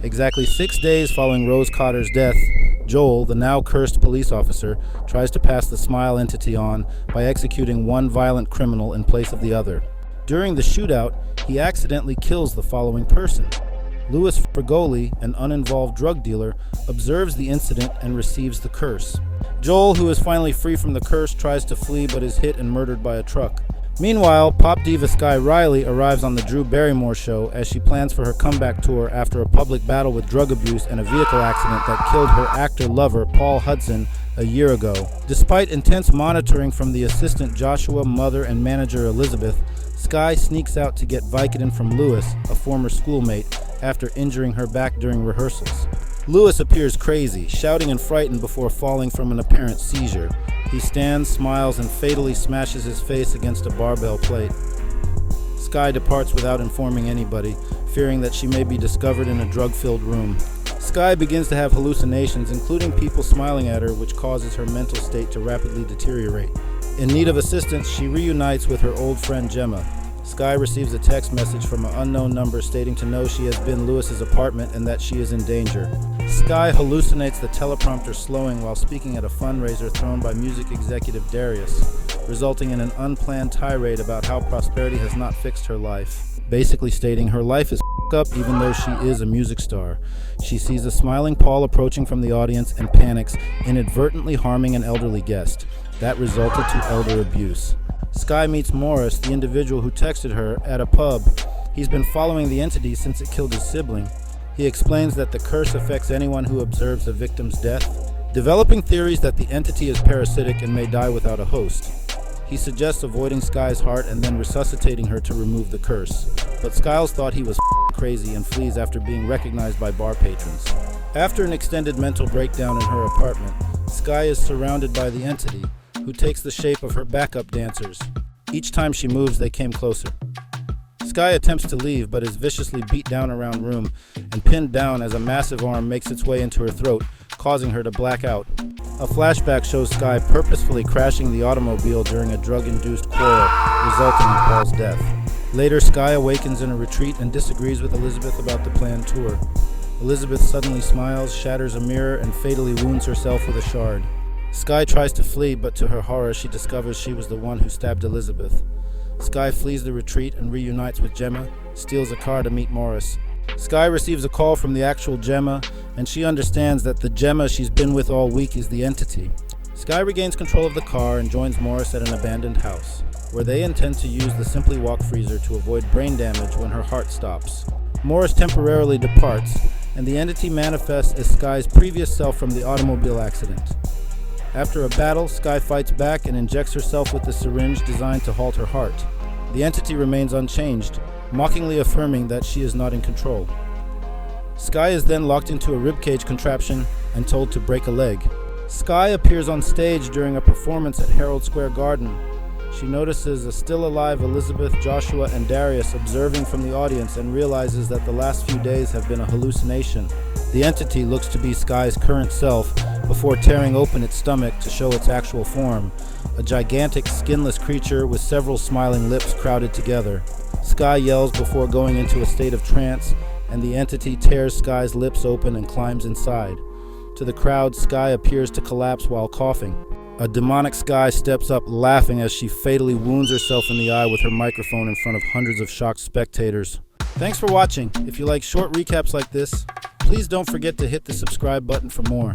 Exactly 6 days following Rose Cotter's death, Joel, the now cursed police officer, tries to pass the Smile entity on by executing one violent criminal in place of the other. During the shootout, he accidentally kills the following person. Louis Fragoli, an uninvolved drug dealer, observes the incident and receives the curse. Joel, who is finally free from the curse, tries to flee but is hit and murdered by a truck. Meanwhile, pop diva Sky Riley arrives on the Drew Barrymore show as she plans for her comeback tour after a public battle with drug abuse and a vehicle accident that killed her actor-lover Paul Hudson a year ago. Despite intense monitoring from the assistant Joshua, mother, and manager Elizabeth, Sky sneaks out to get Vicodin from Louis, a former schoolmate, after injuring her back during rehearsals. Louis appears crazy, shouting and frightened before falling from an apparent seizure. He stands, smiles, and fatally smashes his face against a barbell plate. Sky departs without informing anybody, fearing that she may be discovered in a drug-filled room. Sky begins to have hallucinations, including people smiling at her, which causes her mental state to rapidly deteriorate. In need of assistance, she reunites with her old friend Gemma. Sky receives a text message from an unknown number stating to know she has been Louis's apartment and that she is in danger. Sky hallucinates the teleprompter slowing while speaking at a fundraiser thrown by music executive Darius, resulting in an unplanned tirade about how prosperity has not fixed her life, basically stating her life is up even though she is a music star. She sees a smiling Paul approaching from the audience and panics, inadvertently harming an elderly guest. That resulted to elder abuse. Sky meets Morris, the individual who texted her, at a pub. He's been following the entity since it killed his sibling. He explains that the curse affects anyone who observes the victim's death, developing theories that the entity is parasitic and may die without a host. He suggests avoiding Sky's heart and then resuscitating her to remove the curse. But Skiles thought he was crazy and flees after being recognized by bar patrons. After an extended mental breakdown in her apartment, Sky is surrounded by the entity, who takes the shape of her backup dancers. Each time she moves, they came closer. Sky attempts to leave, but is viciously beat down around room and pinned down as a massive arm makes its way into her throat, causing her to black out. A flashback shows Sky purposefully crashing the automobile during a drug-induced quarrel, resulting in Paul's death. Later, Sky awakens in a retreat and disagrees with Elizabeth about the planned tour. Elizabeth suddenly smiles, shatters a mirror, and fatally wounds herself with a shard. Sky tries to flee, but to her horror, she discovers she was the one who stabbed Elizabeth. Sky flees the retreat and reunites with Gemma, steals a car to meet Morris. Sky receives a call from the actual Gemma, and she understands that the Gemma she's been with all week is the entity. Sky regains control of the car and joins Morris at an abandoned house, where they intend to use the Simply Walk freezer to avoid brain damage when her heart stops. Morris temporarily departs, and the entity manifests as Sky's previous self from the automobile accident. After a battle, Sky fights back and injects herself with the syringe designed to halt her heart. The entity remains unchanged, mockingly affirming that she is not in control. Sky is then locked into a ribcage contraption and told to break a leg. Sky appears on stage during a performance at Herald Square Garden. She notices a still-alive Elizabeth, Joshua, and Darius observing from the audience and realizes that the last few days have been a hallucination. The entity looks to be Sky's current self before tearing open its stomach to show its actual form, a gigantic skinless creature with several smiling lips crowded together. Sky yells before going into a state of trance, and the entity tears Sky's lips open and climbs inside. To the crowd, Sky appears to collapse while coughing. A demonic Sky steps up laughing as she fatally wounds herself in the eye with her microphone in front of hundreds of shocked spectators. Thanks for watching. If you like short recaps like this, please don't forget to hit the subscribe button for more.